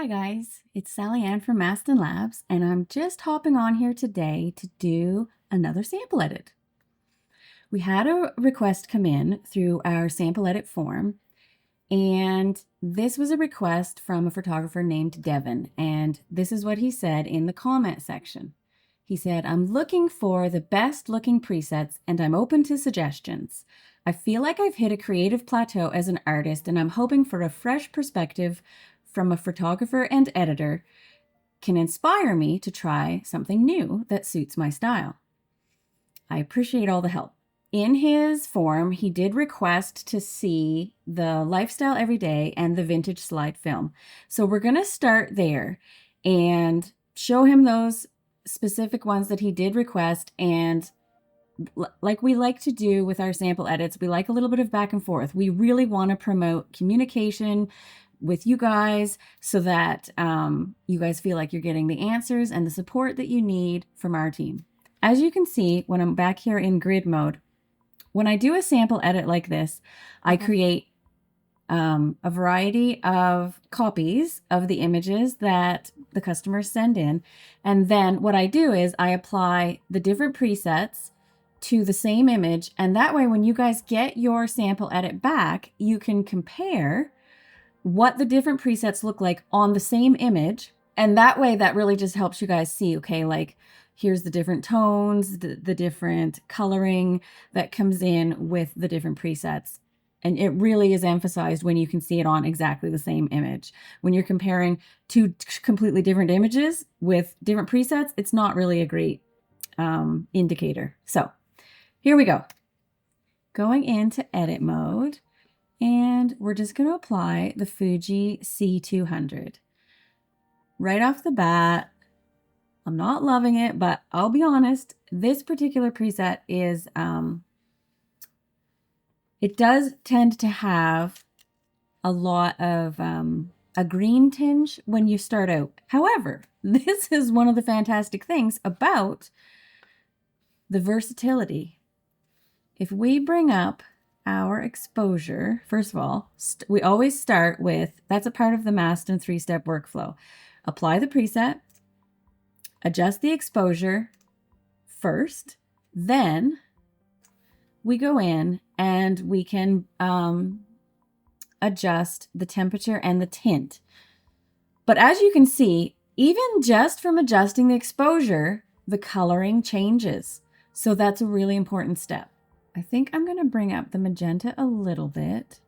Hi guys, it's Sally Ann from Mastin Labs, and I'm just hopping on here today to do another sample edit. We had a request come in through our sample edit form, and this was a request from a photographer named Devin, and this is what he said in the comment section. He said, "I'm looking for the best looking presets and I'm open to suggestions. I feel like I've hit a creative plateau as an artist and I'm hoping for a fresh perspective from a photographer and editor can inspire me to try something new that suits my style. I appreciate all the help." In his form, he did request to see the Lifestyle Everyday and the Vintage Slide film. So we're going to start there and show him those specific ones that he did request. And like we like to do with our sample edits, we like a little bit of back and forth. We really want to promote communication with you guys so that you guys feel like you're getting the answers and the support that you need from our team. As you can see, when I'm back here in grid mode, when I do a sample edit like this, I create a variety of copies of the images that the customers send in. And then what I do is I apply the different presets to the same image. And that way, when you guys get your sample edit back, you can compare what the different presets look like on the same image. And that way, that really just helps you guys see, okay, like here's the different tones, the different coloring that comes in with the different presets. And it really is emphasized when you can see it on exactly the same image. When you're comparing two completely different images with different presets, it's not really a great indicator. So here we go. Going into edit mode, and we're just going to apply the Fuji C200. Right off the bat, I'm not loving it, but I'll be honest, this particular preset is, it does tend to have a lot of a green tinge when you start out. However, this is one of the fantastic things about the versatility. If we bring up our exposure, first of all, we always start with, that's a part of the Mastin 3-step workflow. Apply the preset, adjust the exposure first, then we go in and we can adjust the temperature and the tint. But as you can see, even just from adjusting the exposure, the coloring changes. So that's a really important step. I think I'm going to bring up the magenta a little bit,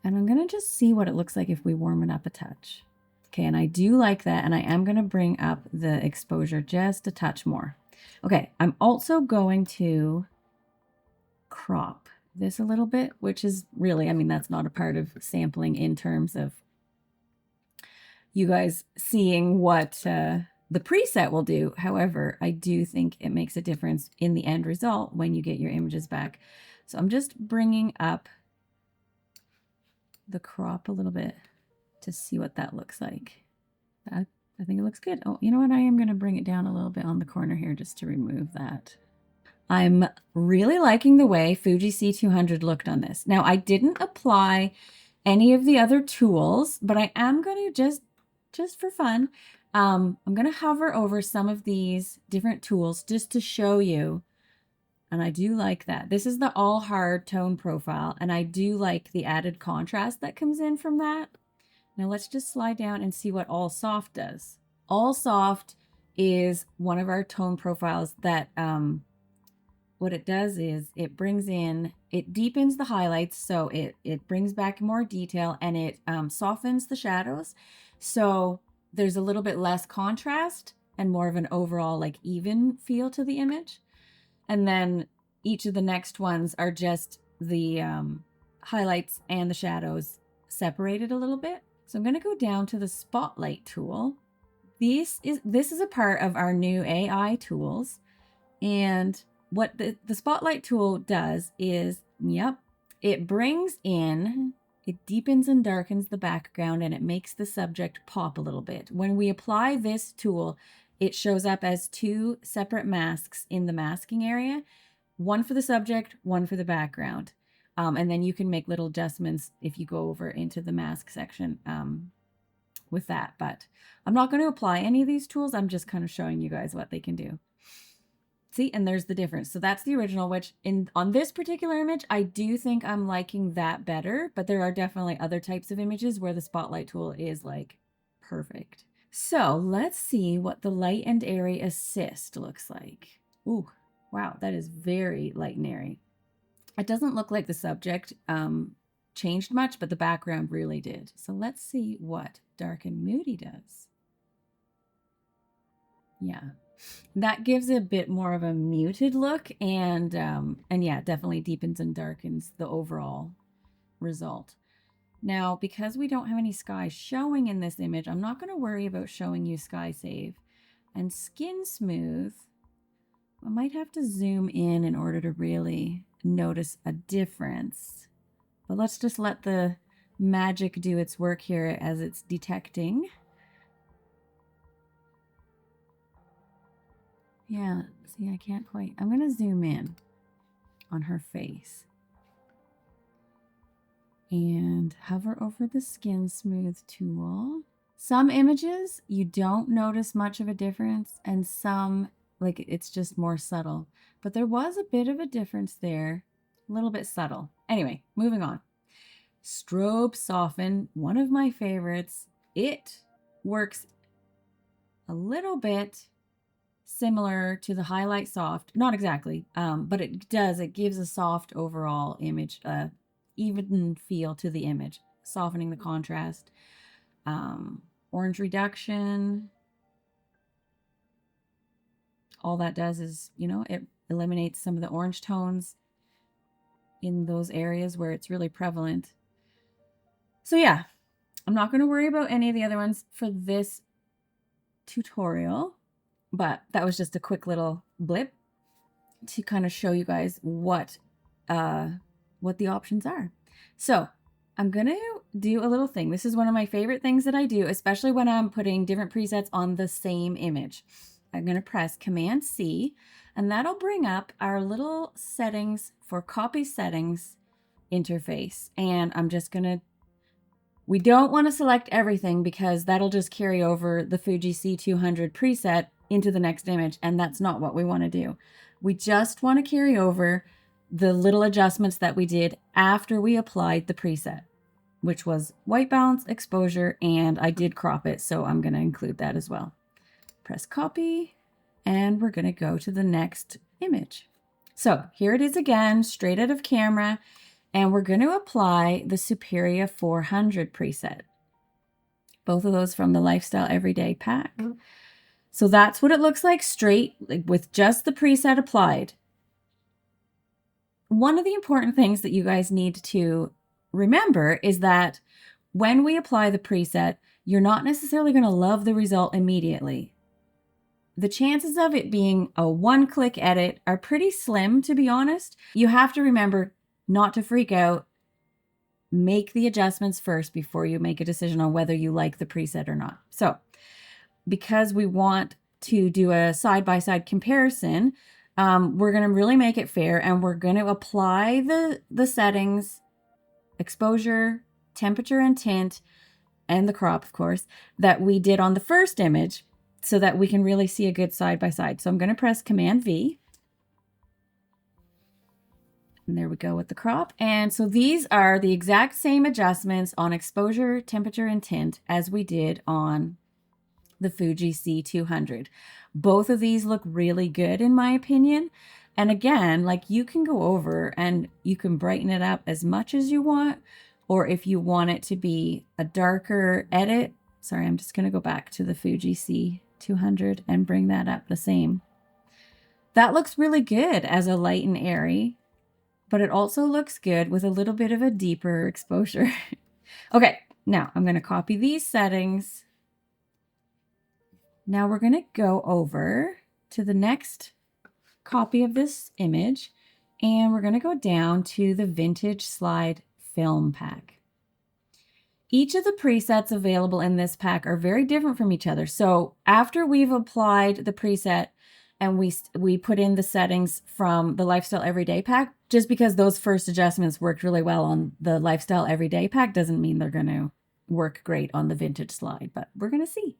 and I'm going to just see what it looks like if we warm it up a touch. Okay, and I do like that, and I am going to bring up the exposure just a touch more. Okay, I'm also going to crop this a little bit, which is really, I mean, that's not a part of sampling in terms of you guys seeing what the preset will do. However, I do think it makes a difference in the end result when you get your images back. So I'm just bringing up the crop a little bit to see what that looks like. I think it looks good. Oh, you know what? I am going to bring it down a little bit on the corner here just to remove that. I'm really liking the way Fuji C200 looked on this. Now, I didn't apply any of the other tools, but I am going to just for fun, I'm going to hover over some of these different tools just to show you. And I do like that. This is the all hard tone profile, and I do like the added contrast that comes in from that. Now let's just slide down and see what all soft does. All soft is one of our tone profiles that what it does is it brings in, it deepens the highlights, so it brings back more detail, and it softens the shadows. So there's a little bit less contrast and more of an overall like even feel to the image. And then each of the next ones are just the highlights and the shadows separated a little bit. So I'm going to go down to the Spotlight tool. This is a part of our new AI tools. And what the Spotlight tool does is, it brings in, it deepens and darkens the background, and it makes the subject pop a little bit. When we apply this tool, it shows up as two separate masks in the masking area, one for the subject, one for the background. And then you can make little adjustments if you go over into the mask section with that, but I'm not going to apply any of these tools. I'm just kind of showing you guys what they can do. See, and there's the difference. So that's the original, which on this particular image, I do think I'm liking that better, but there are definitely other types of images where the spotlight tool is like perfect. So let's see what the light and airy assist looks like. Ooh, wow, that is very light and airy. It doesn't look like the subject changed much, but the background really did. So let's see what dark and moody does. Yeah, that gives a bit more of a muted look, and yeah, definitely deepens and darkens the overall result. Now, because we don't have any sky showing in this image, I'm not going to worry about showing you sky save. And skin smooth, I might have to zoom in order to really notice a difference. But let's just let the magic do its work here as it's detecting. Yeah, see, I can't quite. I'm going to zoom in on her face and hover over the skin smooth tool. Some images you don't notice much of a difference, and some like it's just more subtle, but there was a bit of a difference there, a little bit subtle. Anyway, moving on. Strobe soften, one of my favorites. It works a little bit similar to the highlight soft, not exactly, but it gives a soft overall image, even feel to the image, softening the contrast. Orange reduction, all that does is, you know, it eliminates some of the orange tones in those areas where it's really prevalent. So yeah, I'm not going to worry about any of the other ones for this tutorial, but that was just a quick little blip to kind of show you guys what the options are. So I'm going to do a little thing. This is one of my favorite things that I do, especially when I'm putting different presets on the same image. I'm going to press Command C, and that'll bring up our little settings for copy settings interface. And I'm just going to, we don't want to select everything because that'll just carry over the Fuji C200 preset into the next image, and that's not what we want to do. We just want to carry over the little adjustments that we did after we applied the preset, which was white balance, exposure, and I did crop it, so I'm going to include that as well. Press copy, and we're going to go to the next image. So here it is again, straight out of camera, and we're going to apply the Superia 400 preset. Both of those from the Lifestyle Everyday pack. So that's what it looks like straight, like with just the preset applied. One of the important things that you guys need to remember is that when we apply the preset, you're not necessarily going to love the result immediately. The chances of it being a one-click edit are pretty slim, to be honest. You have to remember not to freak out. Make the adjustments first before you make a decision on whether you like the preset or not. So, because we want to do a side-by-side comparison, we're going to really make it fair, and we're going to apply the settings, exposure, temperature, and tint, and the crop, of course, that we did on the first image so that we can really see a good side-by-side. So I'm going to press Command V. And there we go with the crop. And so these are the exact same adjustments on exposure, temperature, and tint as we did on the Fuji C200. Both of these look really good in my opinion. And again, like you can go over and you can brighten it up as much as you want, or if you want it to be a darker edit. Sorry, I'm just going to go back to the Fuji C200 and bring that up the same. That looks really good as a light and airy, but it also looks good with a little bit of a deeper exposure. Okay, now I'm going to copy these settings. Now we're going to go over to the next copy of this image, and we're going to go down to the Vintage Slide Film Pack. Each of the presets available in this pack are very different from each other. So after we've applied the preset and we put in the settings from the Lifestyle Everyday pack, just because those first adjustments worked really well on the Lifestyle Everyday pack doesn't mean they're going to work great on the vintage slide, but we're going to see.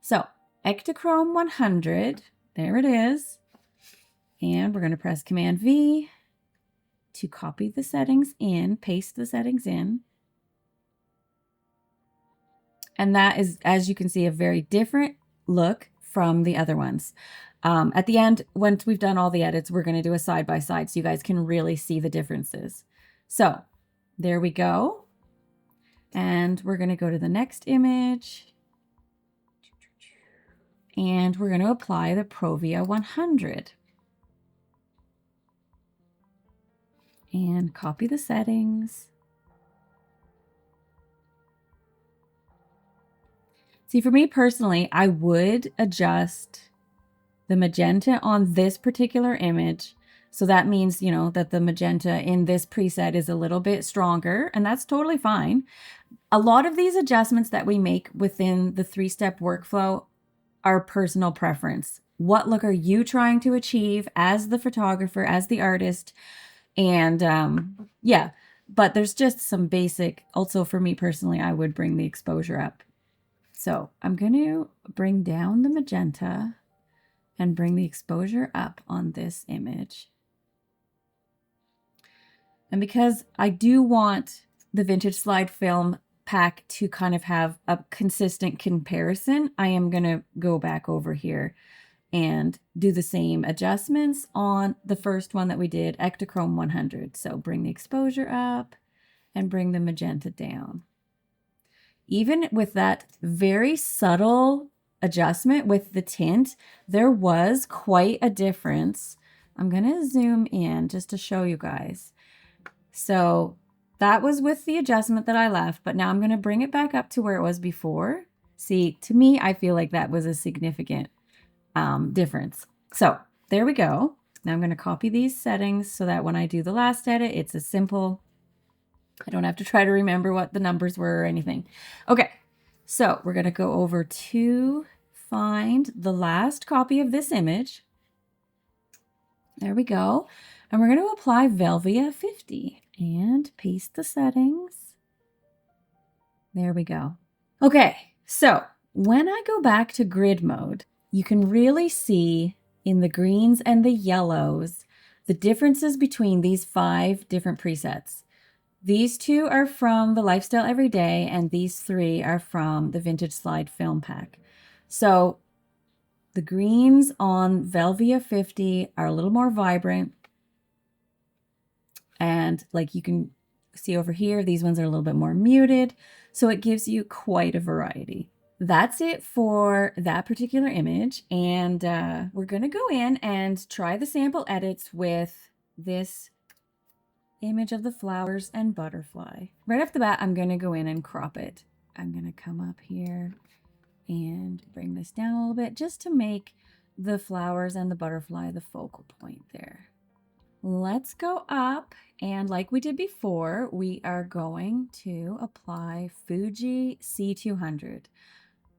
So Ektachrome 100, there it is. And we're going to press Command V to copy the settings in, paste the settings in. And that is, as you can see, a very different look from the other ones. At the end, once we've done all the edits, we're going to do a side-by-side so you guys can really see the differences. So there we go. And we're going to go to the next image. And we're going to apply the Provia 100. And copy the settings. See, for me personally, I would adjust the magenta on this particular image. So that means, you know, that the magenta in this preset is a little bit stronger, and that's totally fine. A lot of these adjustments that we make within the 3-step workflow are personal preference. What look are you trying to achieve as the photographer, as the artist? And yeah, but there's just some basic, also for me personally, I would bring the exposure up. So I'm going to bring down the magenta and bring the exposure up on this image. And because I do want the vintage slide film pack to kind of have a consistent comparison, I am going to go back over here and do the same adjustments on the first one that we did, Ektachrome 100. So bring the exposure up and bring the magenta down. Even with that very subtle adjustment with the tint, there was quite a difference. I'm going to zoom in just to show you guys. So that was with the adjustment that I left, but now I'm going to bring it back up to where it was before. See, to me, I feel like that was a significant difference. So there we go. Now I'm going to copy these settings so that when I do the last edit, it's as simple. I don't have to try to remember what the numbers were or anything. Okay, so we're going to go over to find the last copy of this image. There we go. And we're going to apply Velvia 50 and paste the settings. There we go. Okay, so when I go back to grid mode, you can really see in the greens and the yellows the differences between these 5 different presets. These 2 are from the Lifestyle Everyday, and these 3 are from the Vintage Slide Film Pack. So the greens on Velvia 50 are a little more vibrant. And like you can see over here, these ones are a little bit more muted. So it gives you quite a variety. That's it for that particular image. And we're going to go in and try the sample edits with this image of the flowers and butterfly. Right off the bat, I'm going to go in and crop it. I'm going to come up here and bring this down a little bit just to make the flowers and the butterfly the focal point there. Let's go up, and like we did before, we are going to apply Fuji C200.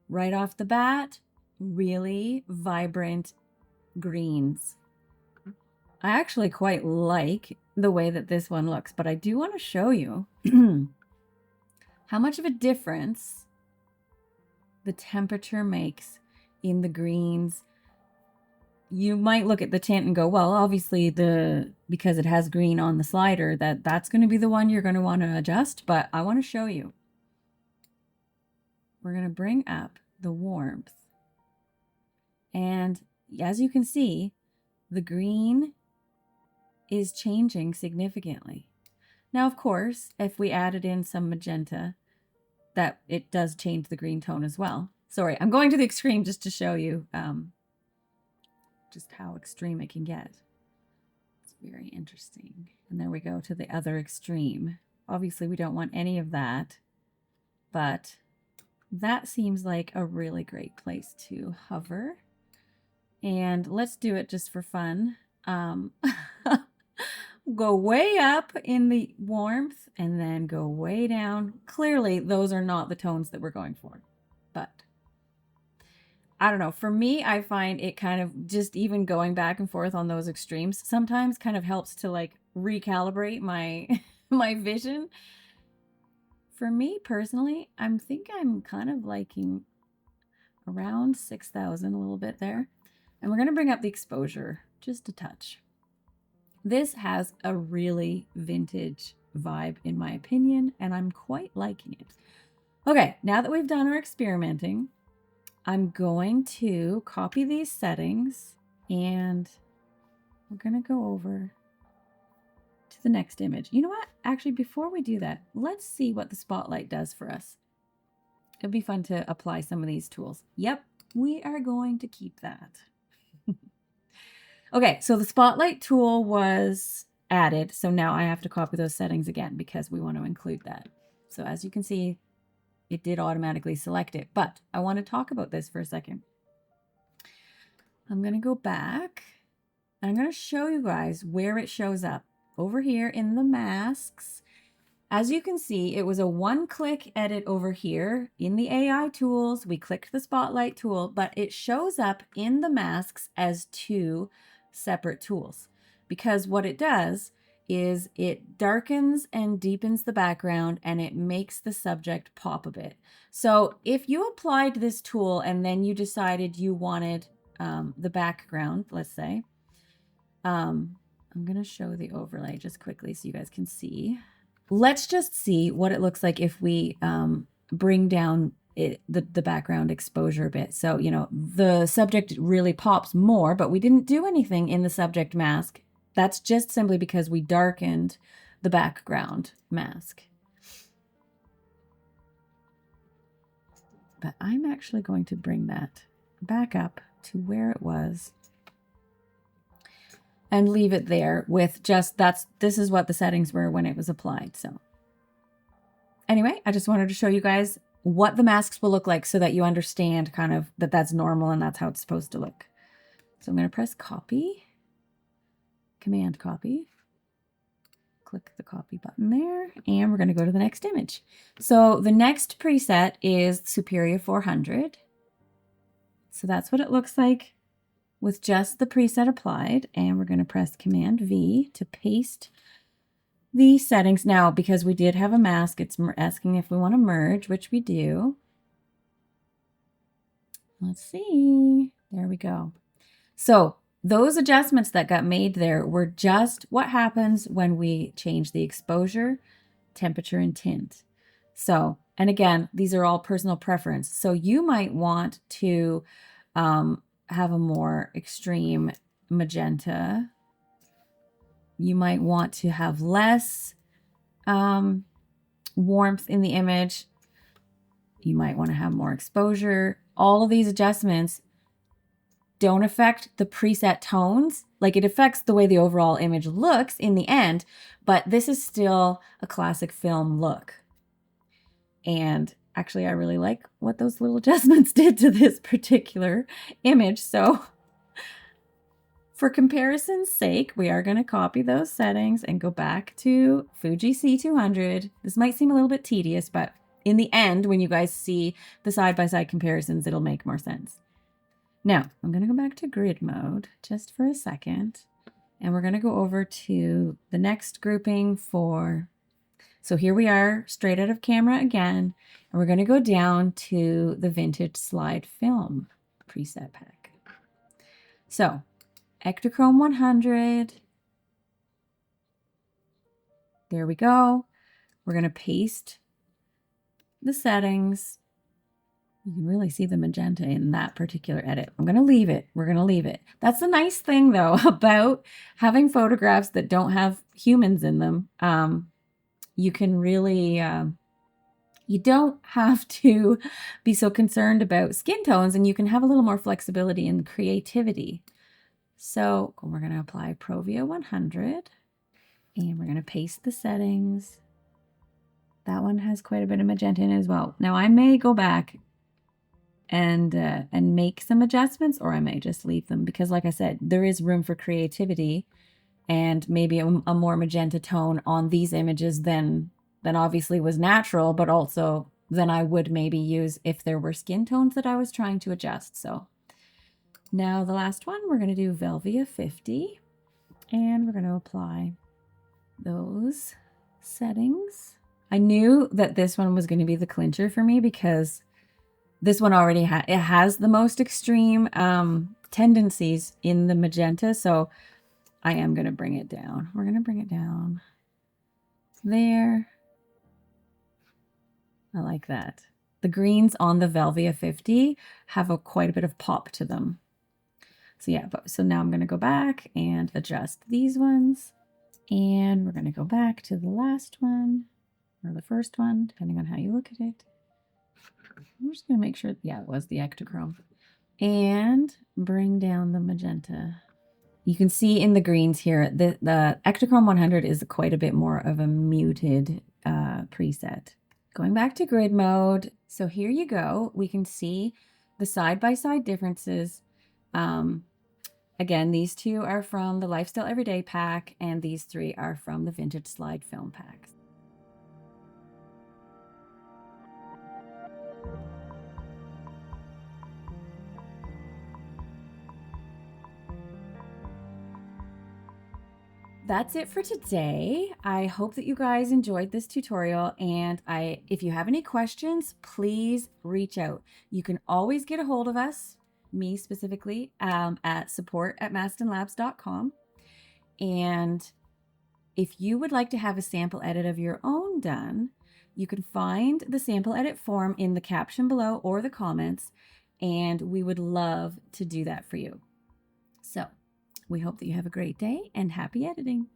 Right off the bat, really vibrant greens. I actually quite like the way that this one looks, but I do want to show you how much of a difference the temperature makes in the greens. You might look at the tint and go, well, obviously because it has green on the slider, that's going to be the one you're going to want to adjust, but I want to show you. We're going to bring up the warmth. And as you can see, the green is changing significantly. Now, of course, if we added in some magenta, that it does change the green tone as well. Sorry, I'm going to the extreme just to show you just how extreme it can get. It's very interesting. And there we go to the other extreme. Obviously, we don't want any of that, but that seems like a really great place to hover. And let's do it just for fun. Go way up in the warmth and then go way down. Clearly, those are not the tones that we're going for, but I don't know. For me, I find it kind of just even going back and forth on those extremes sometimes kind of helps to like recalibrate my my vision. for me personally, I'm kind of liking around 6,000, a little bit there. And we're going to bring up the exposure just a touch. This has a really vintage vibe in my opinion, and I'm quite liking it. Okay, now that we've done our experimenting, I'm going to copy these settings and we're going to go over to the next image. You know what? Actually, before we do that, let's see what the spotlight does for us. It'd be fun to apply some of these tools. Yep, we are going to keep that. Okay, so the spotlight tool was added. So now I have to copy those settings again because we want to include that. So as you can see, it did automatically select it, but I want to talk about this for a second. I'm going to go back and I'm going to show you guys where it shows up. Over here in the masks, as you can see, it was a one-click edit over here in the AI tools. We clicked the spotlight tool, but it shows up in the masks as two separate tools because what it does is it darkens and deepens the background and it makes the subject pop a bit. So if you applied this tool and then you decided you wanted the background, let's say, I'm going to show the overlay just quickly so you guys can see. Let's just see what it looks like if we bring down the background exposure a bit. So, you know, the subject really pops more, but we didn't do anything in the subject mask. That's just simply because we darkened the background mask. But I'm actually going to bring that back up to where it was and leave it there with just this is what the settings were when it was applied. So anyway, I just wanted to show you guys what the masks will look like so that you understand kind of that that's normal and that's how it's supposed to look. So I'm going to press copy, command copy, click the copy button there, and we're going to go to the next image. So the next preset is Superia 400. So that's what it looks like with just the preset applied, and we're going to press Command V to paste the settings. Now, because we did have a mask, it's asking if we want to merge, which we do. Let's see. There we go. So those adjustments that got made there were just what happens when we change the exposure, temperature, and tint. So, and again, these are all personal preference. So you might want to have a more extreme magenta. You might want to have less warmth in the image. You might want to have more exposure. All of these adjustments don't affect the preset tones. Like, it affects the way the overall image looks in the end, but this is still a classic film look. And actually, I really like what those little adjustments did to this particular image. So for comparison's sake, we are going to copy those settings and go back to Fuji C200. This might seem a little bit tedious, but in the end, when you guys see the side-by-side comparisons, it'll make more sense. Now, I'm going to go back to grid mode just for a second, and we're going to go over to the next grouping for, so here we are straight out of camera again, and we're going to go down to the vintage slide film preset pack. So Ektachrome 100. There we go. We're going to paste the settings. You can really see the magenta in that particular edit. I'm going to leave it. We're going to leave it. That's the nice thing, though, about having photographs that don't have humans in them. You can really, you don't have to be so concerned about skin tones, and you can have a little more flexibility and creativity. So we're going to apply Provia 100, and we're going to paste the settings. That one has quite a bit of magenta in it as well. Now I may go back and make some adjustments, or I may just leave them because, like I said, there is room for creativity and maybe a more magenta tone on these images than obviously was natural, but also than I would maybe use if there were skin tones that I was trying to adjust. So now the last one, we're going to do Velvia 50, and we're going to apply those settings I knew that this one was going to be the clincher for me because this one already has the most extreme tendencies in the magenta. So I am going to bring it down. We're going to bring it down there. I like that. The greens on the Velvia 50 have quite a bit of pop to them. So yeah, so now I'm going to go back and adjust these ones. And we're going to go back to the last one, or the first one, depending on how you look at it. I'm just going to make sure, yeah, it was the Ektachrome. And bring down the magenta. You can see in the greens here, the Ektachrome 100 is quite a bit more of a muted preset. Going back to grid mode, so here you go. We can see the side-by-side differences. Again, these two are from the Lifestyle Everyday pack, and these three are from the Vintage Slide Film packs. That's it for today. I hope that you guys enjoyed this tutorial, and if you have any questions, please reach out. You can always get a hold of us, me specifically, at support@mastinlabs.com. And if you would like to have a sample edit of your own done, you can find the sample edit form in the caption below or the comments, and we would love to do that for you. So we hope that you have a great day and happy editing.